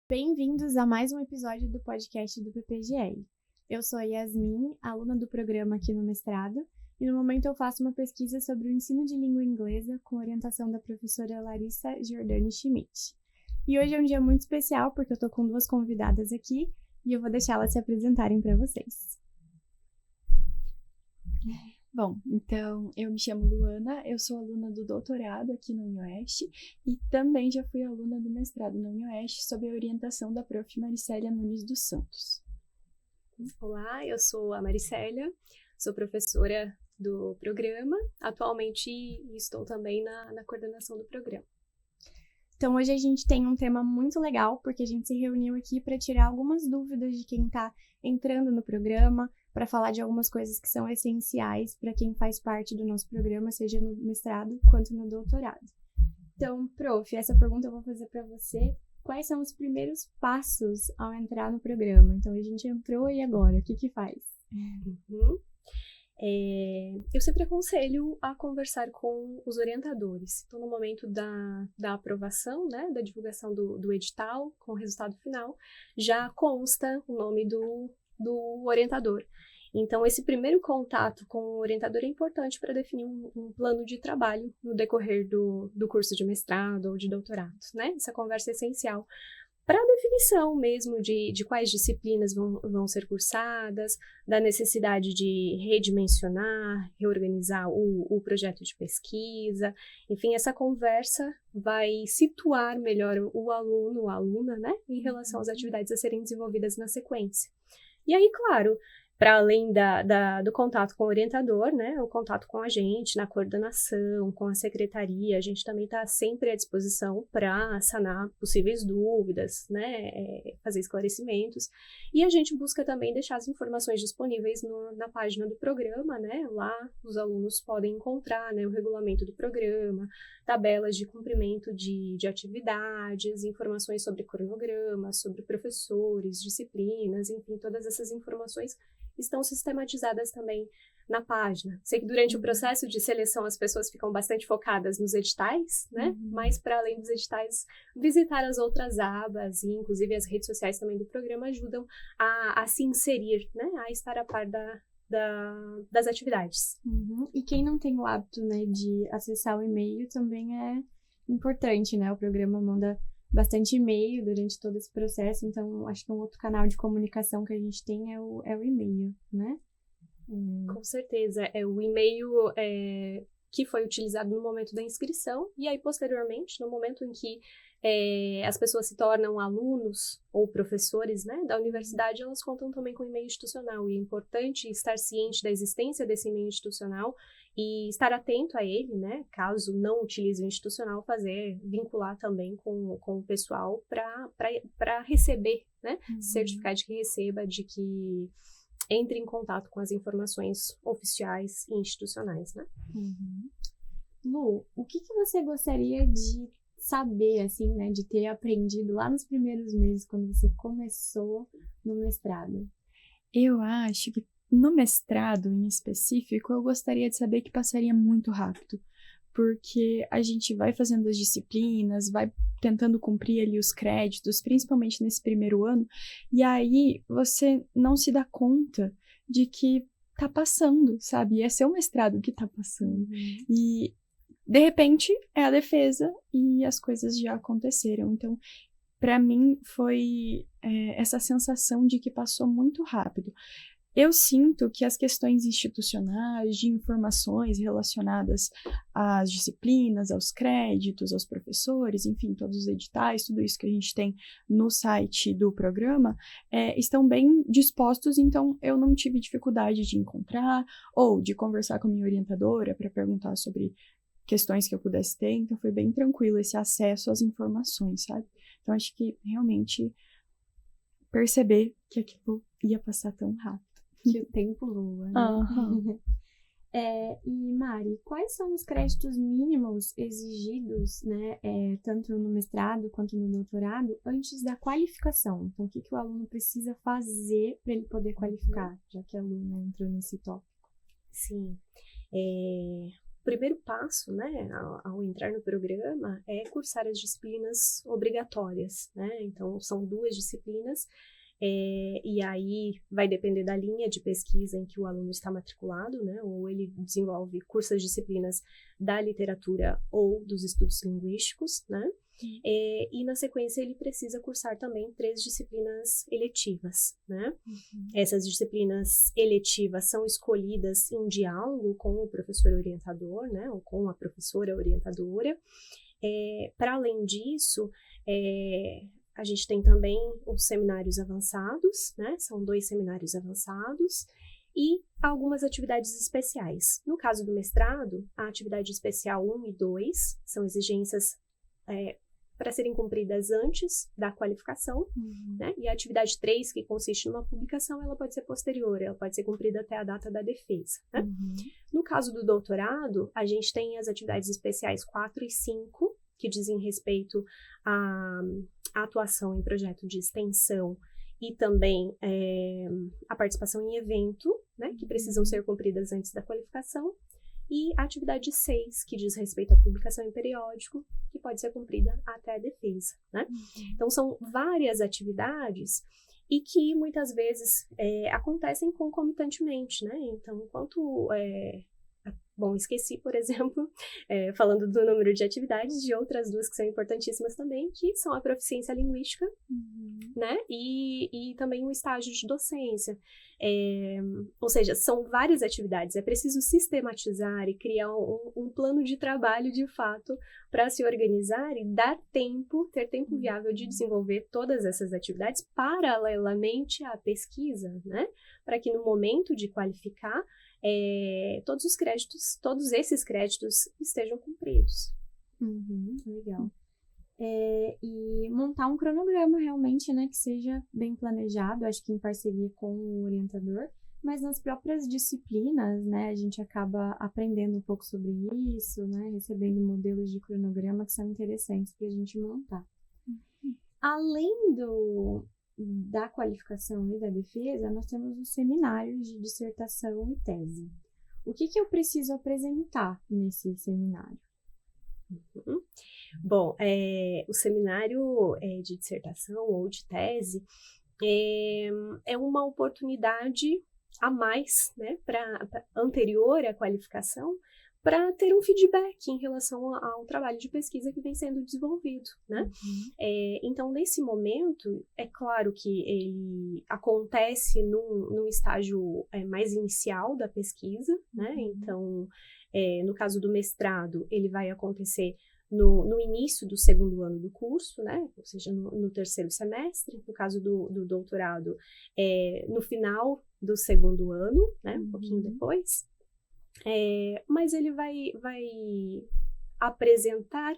Bem-vindos a mais um episódio do podcast do PPGL. Eu sou a Yasmin, aluna do programa aqui no mestrado, e no momento eu faço uma pesquisa sobre o ensino de língua inglesa com orientação da professora Larissa Giordani Schmidt. E hoje é um dia muito especial porque eu tô com duas convidadas aqui e eu vou deixá-las se apresentarem para vocês. Bom, então eu me chamo Luana, eu sou aluna do doutorado aqui na UniOeste e também já fui aluna do mestrado na UniOeste sob a orientação da prof. Maricélia Nunes dos Santos. Olá, eu sou a Maricélia, sou professora do programa, atualmente estou também na coordenação do programa. Então hoje a gente tem um tema muito legal porque a gente se reuniu aqui para tirar algumas dúvidas de quem está entrando no programa, para falar de algumas coisas que são essenciais para quem faz parte do nosso programa, seja no mestrado quanto no doutorado. Então, prof, essa pergunta eu vou fazer para você. Quais são os primeiros passos ao entrar no programa? Então, a gente entrou e agora? O que faz? Eu sempre aconselho a conversar com os orientadores. Então, no momento da aprovação, né, da divulgação do edital, com o resultado final, já consta o nome do orientador. Então, esse primeiro contato com o orientador é importante para definir um plano de trabalho no decorrer do curso de mestrado ou de doutorado, né? Essa conversa é essencial para a definição mesmo de quais disciplinas vão ser cursadas, da necessidade de redimensionar, reorganizar o projeto de pesquisa. Enfim, essa conversa vai situar melhor o aluno ou a aluna, né, em relação às atividades a serem desenvolvidas na sequência. E aí, claro, para além do contato com o orientador, né, o contato com a gente, na coordenação, com a secretaria, a gente também está sempre à disposição para sanar possíveis dúvidas, né, fazer esclarecimentos. E a gente busca também deixar as informações disponíveis na página do programa, né, lá os alunos podem encontrar, né, o regulamento do programa, tabelas de cumprimento de atividades, informações sobre cronograma, sobre professores, disciplinas, enfim, todas essas informações estão sistematizadas também na página. Sei que durante o processo de seleção as pessoas ficam bastante focadas nos editais, né? Mas para além dos editais, visitar as outras abas e inclusive as redes sociais também do programa ajudam a se inserir, né? A estar a par das atividades. E quem não tem o hábito, né, de acessar o e-mail também é importante, né? O programa manda bastante e-mail durante todo esse processo, então acho que um outro canal de comunicação que a gente tem é o e-mail, né? Com certeza, é o e-mail que foi utilizado no momento da inscrição e aí posteriormente, no momento em que as pessoas se tornam alunos ou professores, né, da universidade, elas contam também com e-mail institucional e é importante estar ciente da existência desse e-mail institucional e estar atento a ele, né, caso não utilize o institucional, vincular também com o pessoal para receber, né, certificado de que receba, de que entre em contato com as informações oficiais e institucionais, né? Lu, o que você gostaria de saber, assim, né, de ter aprendido lá nos primeiros meses, quando você começou no mestrado? Eu acho que no mestrado, em específico, eu gostaria de saber que passaria muito rápido, porque a gente vai fazendo as disciplinas, vai tentando cumprir ali os créditos, principalmente nesse primeiro ano, e aí você não se dá conta de que tá passando, sabe? E é seu mestrado que tá passando. E, de repente, é a defesa e as coisas já aconteceram. Então, para mim, foi essa sensação de que passou muito rápido. Eu sinto que as questões institucionais, de informações relacionadas às disciplinas, aos créditos, aos professores, enfim, todos os editais, tudo isso que a gente tem no site do programa, estão bem dispostos, então eu não tive dificuldade de encontrar ou de conversar com a minha orientadora para perguntar sobre questões que eu pudesse ter, então foi bem tranquilo esse acesso às informações, sabe? Então acho que realmente perceber que aquilo ia passar tão rápido. Que o tempo voa, né? E Mari, quais são os créditos mínimos exigidos, né, tanto no mestrado quanto no doutorado, antes da qualificação? Então, o que o aluno precisa fazer para ele poder qualificar, já que a aluna entrou nesse tópico? Sim. primeiro passo, né, ao entrar no programa, é cursar as disciplinas obrigatórias, né? Então, são 2 disciplinas, e aí vai depender da linha de pesquisa em que o aluno está matriculado, né? Ou ele cursa as disciplinas da literatura ou dos estudos linguísticos, né? E na sequência ele precisa cursar também 3 disciplinas eletivas, né? Essas disciplinas eletivas são escolhidas em diálogo com o professor orientador, né? Ou com a professora orientadora. Para além disso, a gente tem também os seminários avançados, né? São 2 seminários avançados e algumas atividades especiais. No caso do mestrado, a atividade especial 1 e 2 são exigências para serem cumpridas antes da qualificação, né? E a atividade 3, que consiste numa publicação, ela pode ser posterior, ela pode ser cumprida até a data da defesa, né? No caso do doutorado, a gente tem as atividades especiais 4 e 5, que dizem respeito à atuação em projeto de extensão e também a participação em evento, né? Que precisam ser cumpridas antes da qualificação. E a atividade 6, que diz respeito à publicação em periódico, que pode ser cumprida até a defesa, né? Então, são várias atividades e que muitas vezes acontecem concomitantemente, né? Então, enquanto... Bom, esqueci, por exemplo, falando do número de atividades, de outras 2 que são importantíssimas também, que são a proficiência linguística, né? E também o estágio de docência. Ou seja, são várias atividades. É preciso sistematizar e criar um plano de trabalho, de fato, para se organizar e ter tempo viável de desenvolver todas essas atividades paralelamente à pesquisa, né? Para que no momento de qualificar, todos esses créditos estejam cumpridos. Legal. E montar um cronograma realmente, né, que seja bem planejado, acho que em parceria com o orientador, mas nas próprias disciplinas, né, a gente acaba aprendendo um pouco sobre isso, né, recebendo modelos de cronograma que são interessantes para a gente montar. Além da qualificação e da defesa, nós temos os seminários de dissertação e tese. O que eu preciso apresentar nesse seminário? Bom, o seminário de dissertação ou de tese é uma oportunidade a mais, né, anterior à qualificação, para ter um feedback em relação ao trabalho de pesquisa que vem sendo desenvolvido, né? Então, nesse momento, é claro que ele acontece num estágio mais inicial da pesquisa, né? Então, no caso do mestrado, ele vai acontecer no início do 2º ano do curso, né? Ou seja, no 3º semestre. No caso do doutorado, no final do 2º ano, né? Um pouquinho depois. Mas ele vai apresentar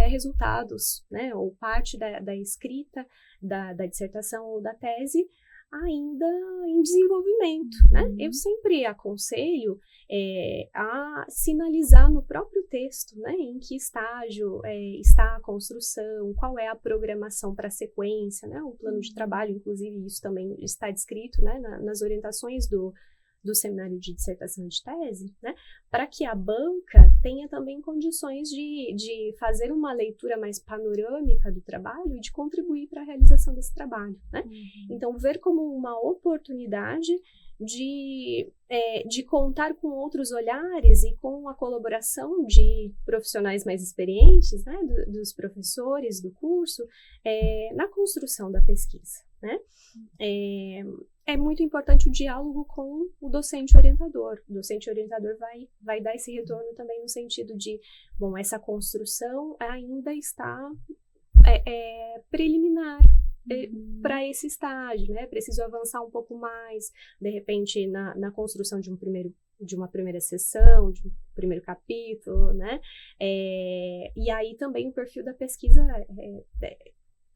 resultados, né, ou parte da escrita da dissertação ou da tese ainda em desenvolvimento, né? Eu sempre aconselho a sinalizar no próprio texto, né, em que estágio está a construção, qual é a programação para a sequência, né, o plano de trabalho, inclusive isso também está descrito, né, nas orientações do seminário de dissertação e de tese, né, para que a banca tenha também condições de fazer uma leitura mais panorâmica do trabalho e de contribuir para a realização desse trabalho, né? Então, ver como uma oportunidade de contar com outros olhares e com a colaboração de profissionais mais experientes, né, dos professores do curso, na construção da pesquisa, né? É muito importante o diálogo com o docente orientador. O docente orientador vai dar esse retorno também no sentido de, bom, essa construção ainda está preliminar para esse estágio, né? Preciso avançar um pouco mais, de repente, na construção de uma primeira sessão, de um primeiro capítulo, né? E aí também o perfil da pesquisa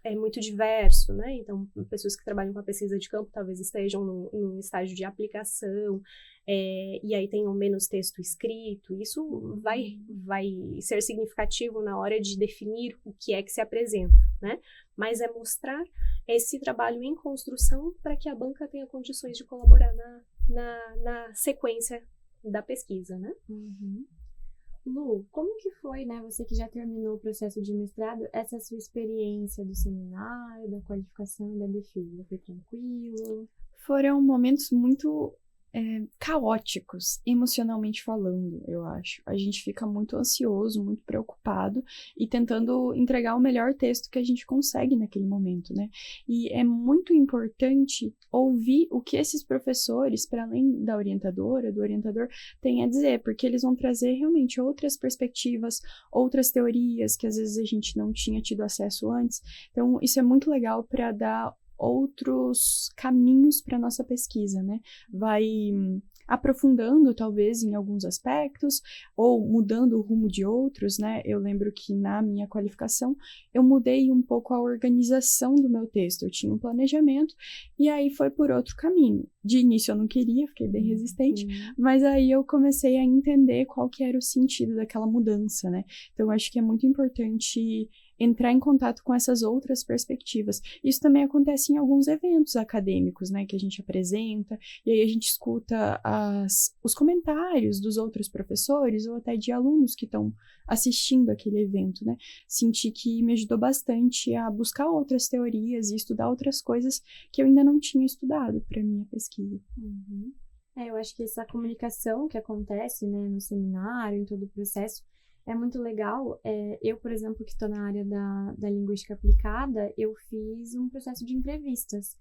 é muito diverso, né? Então, pessoas que trabalham com a pesquisa de campo talvez estejam num estágio de aplicação, e aí tenham menos texto escrito. Isso vai ser significativo na hora de definir o que é que se apresenta, né? Mas é mostrar esse trabalho em construção para que a banca tenha condições de colaborar na sequência da pesquisa, né? Uhum. Lu, como que foi, né, você que já terminou o processo de mestrado, essa sua experiência do seminário, da qualificação e da defesa? Foi tranquilo? Foram momentos muito caóticos, emocionalmente falando, eu acho. A gente fica muito ansioso, muito preocupado e tentando entregar o melhor texto que a gente consegue naquele momento, né? E é muito importante ouvir o que esses professores, para além da orientadora, do orientador, têm a dizer, porque eles vão trazer realmente outras perspectivas, outras teorias que às vezes a gente não tinha tido acesso antes. Então, isso é muito legal para dar outros caminhos para nossa pesquisa, né? Vai aprofundando, talvez, em alguns aspectos, ou mudando o rumo de outros, né? Eu lembro que na minha qualificação, eu mudei um pouco a organização do meu texto. Eu tinha um planejamento, e aí foi por outro caminho. De início eu não queria, fiquei bem resistente, mas aí eu comecei a entender qual que era o sentido daquela mudança, né? Então, eu acho que é muito importante entrar em contato com essas outras perspectivas. Isso também acontece em alguns eventos acadêmicos, né, que a gente apresenta, e aí a gente escuta os comentários dos outros professores ou até de alunos que estão assistindo aquele evento, né. Senti que me ajudou bastante a buscar outras teorias e estudar outras coisas que eu ainda não tinha estudado para minha pesquisa. Uhum. Eu acho que essa comunicação que acontece, né, no seminário, em todo o processo, é muito legal. Eu, por exemplo, que estou na área da linguística aplicada, eu fiz um processo de entrevistas.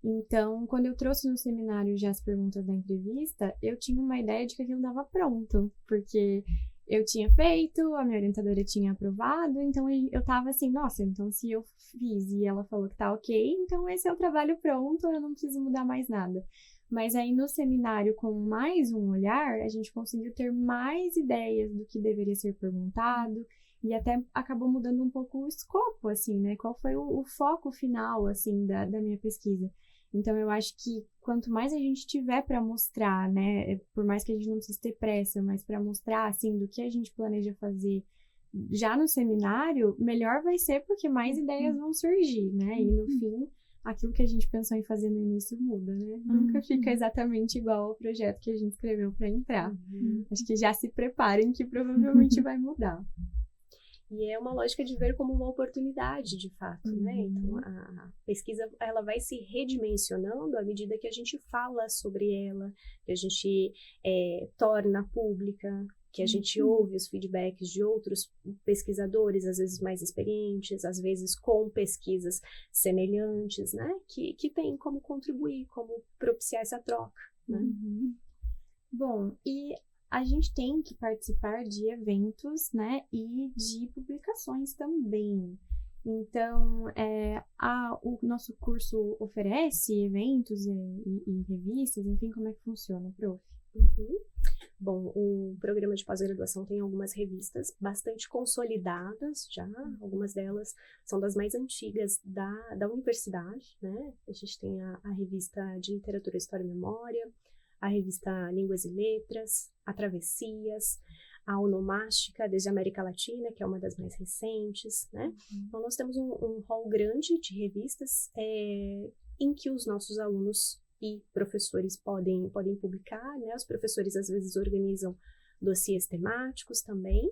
Então, quando eu trouxe no seminário já as perguntas da entrevista, eu tinha uma ideia de que aquilo estava pronto, porque eu tinha feito, a minha orientadora tinha aprovado, então eu estava assim, nossa, então se eu fiz e ela falou que tá ok, então esse é o trabalho pronto, eu não preciso mudar mais nada. Mas aí no seminário, com mais um olhar, a gente conseguiu ter mais ideias do que deveria ser perguntado e até acabou mudando um pouco o escopo, assim, né? Qual foi o foco final, assim, da minha pesquisa. Então, eu acho que quanto mais a gente tiver para mostrar, né? Por mais que a gente não precise ter pressa, mas para mostrar, assim, do que a gente planeja fazer já no seminário, melhor vai ser porque mais ideias vão surgir, né? E no fim, aquilo que a gente pensou em fazer no início muda, né? Nunca fica exatamente igual ao projeto que a gente escreveu para entrar. Acho que já se preparem que provavelmente vai mudar. E é uma lógica de ver como uma oportunidade, de fato, né? Então, a pesquisa, ela vai se redimensionando à medida que a gente fala sobre ela, que a gente torna pública, que a gente ouve os feedbacks de outros pesquisadores, às vezes mais experientes, às vezes com pesquisas semelhantes, né? Que tem como contribuir, como propiciar essa troca, né? Bom, e a gente tem que participar de eventos, né? E de publicações também. Então, o nosso curso oferece eventos e revistas, enfim, como é que funciona, prof? Bom, o programa de pós-graduação tem algumas revistas bastante consolidadas já, algumas delas são das mais antigas da universidade, né? A gente tem a revista de Literatura, História e Memória, a revista Línguas e Letras, a Travessias, a Onomástica desde a América Latina, que é uma das mais recentes, né? Então, nós temos um hall grande de revistas em que os nossos alunos e professores podem publicar, né? Os professores, às vezes, organizam dossiês temáticos também.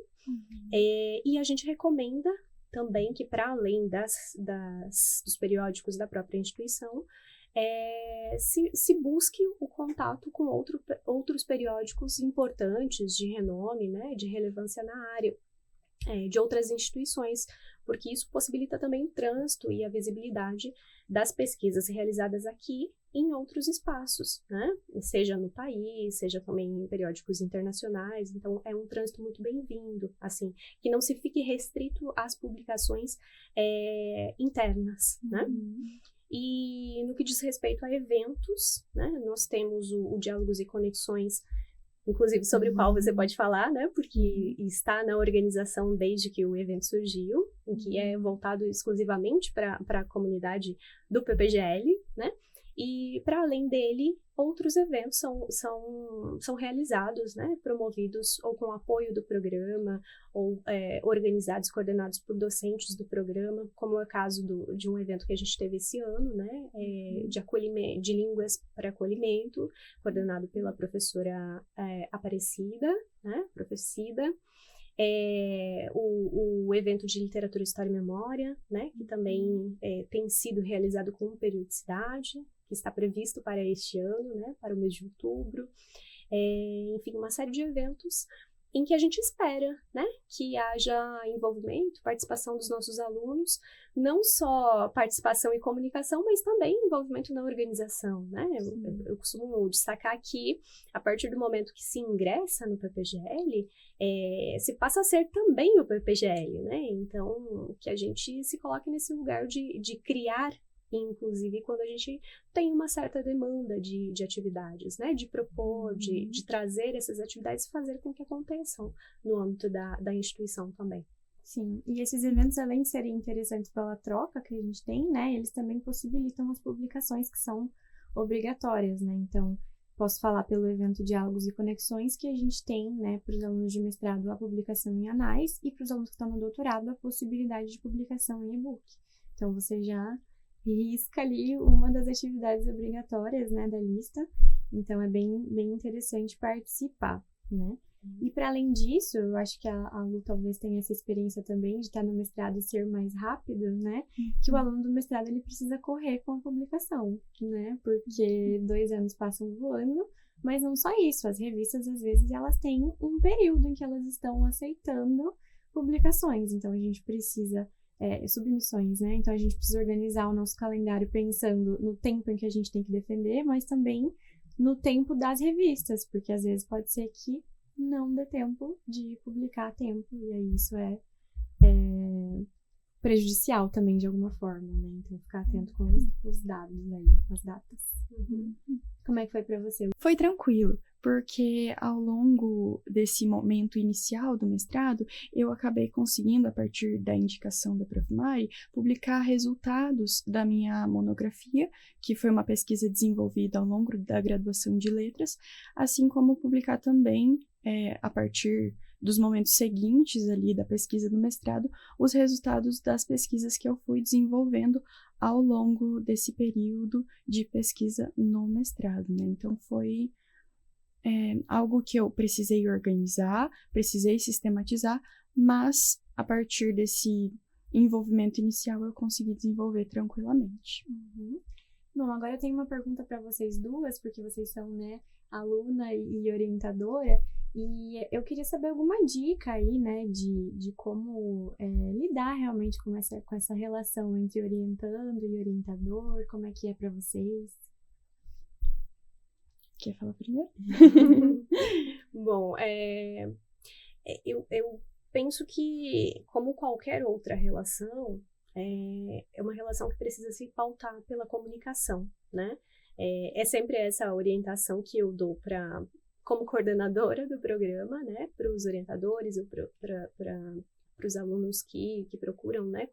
E a gente recomenda também que, para além dos periódicos da própria instituição, se busque o contato com outros periódicos importantes, de renome, né? De relevância na área, de outras instituições, porque isso possibilita também o trânsito e a visibilidade das pesquisas realizadas aqui em outros espaços, né? Seja no país, seja também em periódicos internacionais. Então, é um trânsito muito bem-vindo, assim, que não se fique restrito às publicações internas, né? E no que diz respeito a eventos, né? Nós temos o Diálogos e Conexões, inclusive sobre o qual você pode falar, né? Porque está na organização desde que o evento surgiu, em que é voltado exclusivamente para a comunidade do PPGL, né? E, para além dele, outros eventos são realizados, né, promovidos ou com apoio do programa, ou organizados, coordenados por docentes do programa, como é o caso de um evento que a gente teve esse ano, né, de línguas para acolhimento, coordenado pela professora Aparecida, né, Professida. O evento de literatura, história e memória, né, que também tem sido realizado com periodicidade, que está previsto para este ano, né, para o mês de outubro. Enfim, uma série de eventos em que a gente espera, né, que haja envolvimento, participação dos nossos alunos, não só participação e comunicação, mas também envolvimento na organização, né? Eu costumo destacar que, a partir do momento que se ingressa no PPGL, se passa a ser também o PPGL, né? Então, que a gente se coloque nesse lugar de criar, inclusive quando a gente tem uma certa demanda de atividades, né? De propor, de trazer essas atividades e fazer com que aconteçam no âmbito da instituição também. Sim, e esses eventos, além de serem interessantes pela troca que a gente tem, né? Eles também possibilitam as publicações que são obrigatórias, né? Então, posso falar pelo evento Diálogos e Conexões, que a gente tem, né, para os alunos de mestrado, a publicação em anais, e para os alunos que estão no doutorado, a possibilidade de publicação em e-book. Então, você já risca ali uma das atividades obrigatórias, né, da lista. Então, é bem interessante participar, né? E para além disso, eu acho que a Lu talvez tenha essa experiência também de estar no mestrado e ser mais rápido, né? Que o aluno do mestrado, ele precisa correr com a publicação, né? Porque 2 anos passam voando, mas não só isso. As revistas, às vezes, elas têm um período em que elas estão aceitando publicações. Então, a gente precisa... submissões, né? Então, a gente precisa organizar o nosso calendário pensando no tempo em que a gente tem que defender, mas também no tempo das revistas, porque às vezes pode ser que não dê tempo de publicar a tempo, e aí isso é prejudicial também de alguma forma, né? Então, ficar atento com os dados aí, as datas. Como é que foi pra você? Foi tranquilo, porque ao longo desse momento inicial do mestrado, eu acabei conseguindo, a partir da indicação da Prof. Mari, publicar resultados da minha monografia, que foi uma pesquisa desenvolvida ao longo da graduação de letras, assim como publicar também, a partir dos momentos seguintes ali da pesquisa do mestrado, os resultados das pesquisas que eu fui desenvolvendo ao longo desse período de pesquisa no mestrado, né? Então, foi algo que eu precisei organizar, precisei sistematizar, mas a partir desse envolvimento inicial eu consegui desenvolver tranquilamente. Bom, agora eu tenho uma pergunta para vocês duas, porque vocês são, né, aluna e orientadora, e eu queria saber alguma dica aí, né, de como lidar realmente com essa relação entre orientando e orientador, como é que é para vocês? Quer falar primeiro? Bom, eu penso que, como qualquer outra relação, é uma relação que precisa se pautar pela comunicação, né? É sempre essa orientação que eu dou como coordenadora do programa, né? Para os orientadores ou para os alunos que procuram, né?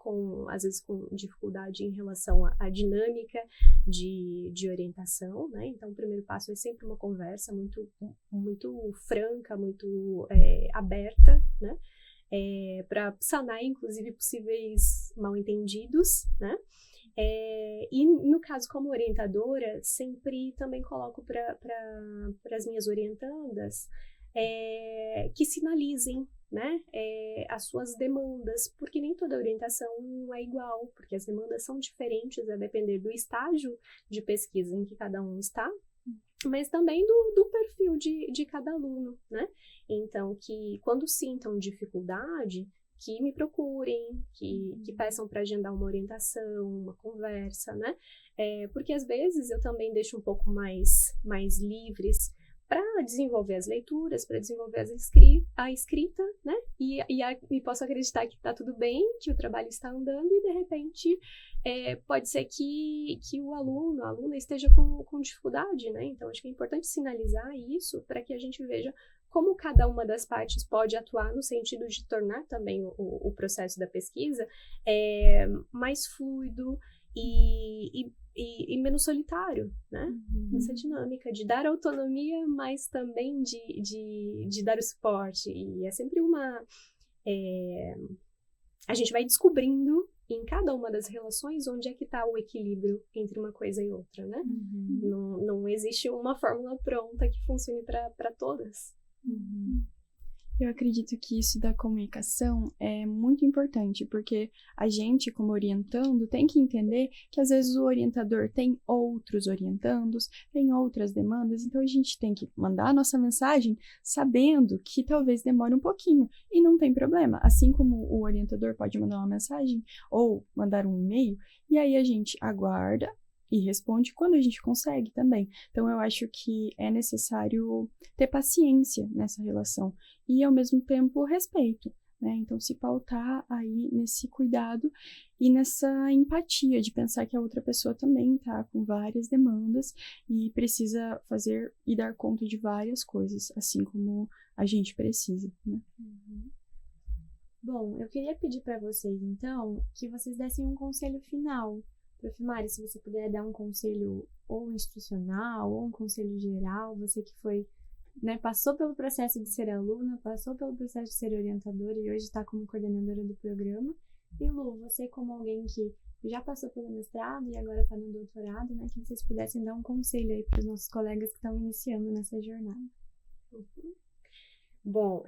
Às vezes com dificuldade em relação à dinâmica de orientação, né? Então, o primeiro passo é sempre uma conversa muito, muito franca, muito aberta, né? Para sanar, inclusive, possíveis mal-entendidos, né? E no caso, como orientadora, sempre também coloco para as minhas orientandas que sinalizem, né, as suas demandas, porque nem toda orientação é igual, porque as demandas são diferentes a depender do estágio de pesquisa em que cada um está, mas também do perfil de cada aluno, né? Então, que quando sintam dificuldade, que me procurem, que peçam para agendar uma orientação, uma conversa, né? Porque às vezes eu também deixo um pouco mais livres para desenvolver as leituras, para desenvolver a escrita, né? E posso acreditar que está tudo bem, que o trabalho está andando e, de repente, pode ser que o aluno, a aluna esteja com dificuldade, né? Então, acho que é importante sinalizar isso para que a gente veja como cada uma das partes pode atuar no sentido de tornar também o processo da pesquisa mais fluido e e menos solitário, né? Essa dinâmica de dar autonomia, mas também de dar o suporte. E é sempre a gente vai descobrindo em cada uma das relações onde é que está o equilíbrio entre uma coisa e outra, né? Não existe uma fórmula pronta que funcione para todas. Eu acredito que isso da comunicação é muito importante, porque a gente, como orientando, tem que entender que às vezes o orientador tem outros orientandos, tem outras demandas, então a gente tem que mandar a nossa mensagem sabendo que talvez demore um pouquinho, e não tem problema. Assim como o orientador pode mandar uma mensagem ou mandar um e-mail, e aí a gente aguarda e responde quando a gente consegue também. Então, eu acho que é necessário ter paciência nessa relação e, ao mesmo tempo, respeito, né? Então, se pautar aí nesse cuidado e nessa empatia de pensar que a outra pessoa também está com várias demandas e precisa fazer e dar conta de várias coisas, assim como a gente precisa, né? Bom, eu queria pedir para vocês, então, que vocês dessem um conselho final. Profimari, se você puder dar um conselho ou institucional ou um conselho geral, você que foi, né, passou pelo processo de ser aluna, passou pelo processo de ser orientadora e hoje está como coordenadora do programa. E Lu, você como alguém que já passou pelo mestrado e agora está no doutorado, né, que vocês pudessem dar um conselho aí para os nossos colegas que estão iniciando nessa jornada. Bom,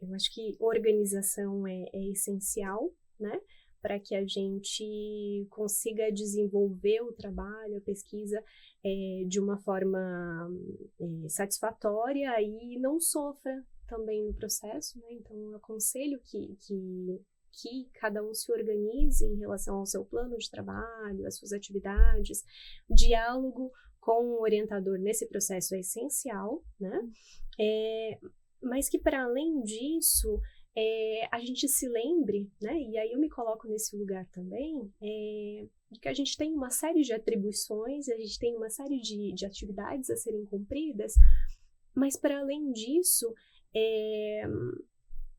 eu acho que organização é essencial, né? Para que a gente consiga desenvolver o trabalho, a pesquisa de uma forma satisfatória e não sofra também no processo, né? Então, eu aconselho que cada um se organize em relação ao seu plano de trabalho, às suas atividades. O diálogo com o orientador nesse processo é essencial, né? Mas que, para além disso, a gente se lembre, né, e aí eu me coloco nesse lugar também, de que a gente tem uma série de atribuições, a gente tem uma série de atividades a serem cumpridas, mas para além disso,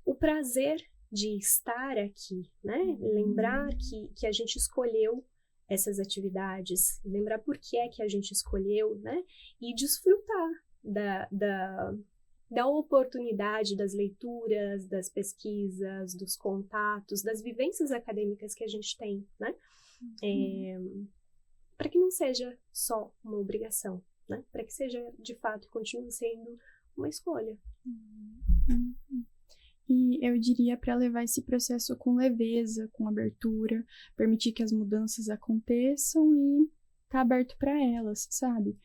o prazer de estar aqui, né, lembrar que a gente escolheu essas atividades, lembrar por que é que a gente escolheu, né, e desfrutar da oportunidade das leituras, das pesquisas, dos contatos, das vivências acadêmicas que a gente tem, né? Para que não seja só uma obrigação, né? Para que seja, de fato, continue sendo uma escolha. E eu diria para levar esse processo com leveza, com abertura, permitir que as mudanças aconteçam e estar aberto para elas, sabe?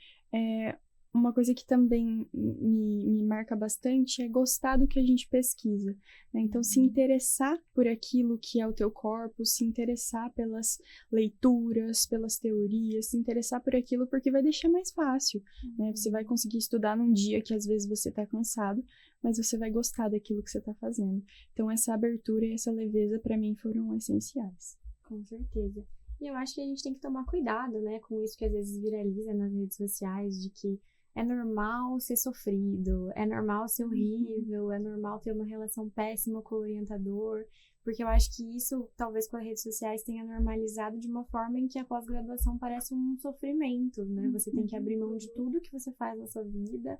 Uma coisa que também me marca bastante é gostar do que a gente pesquisa, né? Então, se interessar por aquilo que é o teu corpo, se interessar pelas leituras, pelas teorias, se interessar por aquilo porque vai deixar mais fácil, né? Você vai conseguir estudar num dia que às vezes você está cansado, mas você vai gostar daquilo que você está fazendo. Então, essa abertura e essa leveza, para mim, foram essenciais. Com certeza. E eu acho que a gente tem que tomar cuidado, né, com isso que às vezes viraliza nas redes sociais, de que é normal ser sofrido, é normal ser horrível, é normal ter uma relação péssima com o orientador, porque eu acho que isso, talvez com as redes sociais, tenha normalizado de uma forma em que a pós-graduação parece um sofrimento, né? Você tem que abrir mão de tudo que você faz na sua vida,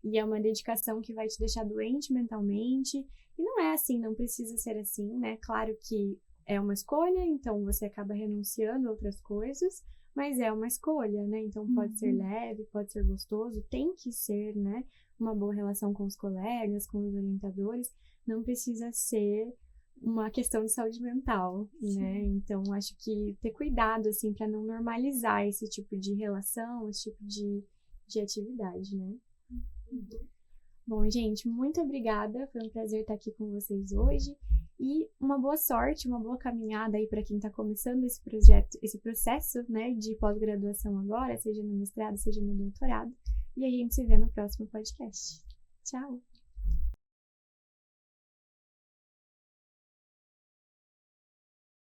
e é uma dedicação que vai te deixar doente mentalmente, e não é assim, não precisa ser assim, né? Claro que é uma escolha, então você acaba renunciando a outras coisas, mas é uma escolha, né? Então pode ser leve, pode ser gostoso, tem que ser, né? Uma boa relação com os colegas, com os orientadores, não precisa ser uma questão de saúde mental, né? Então acho que ter cuidado, assim, para não normalizar esse tipo de relação, esse tipo de atividade, né? Bom, gente, muito obrigada, foi um prazer estar aqui com vocês hoje. E uma boa sorte, uma boa caminhada aí para quem está começando esse processo, né, de pós-graduação agora, seja no mestrado, seja no doutorado. E a gente se vê no próximo podcast. Tchau!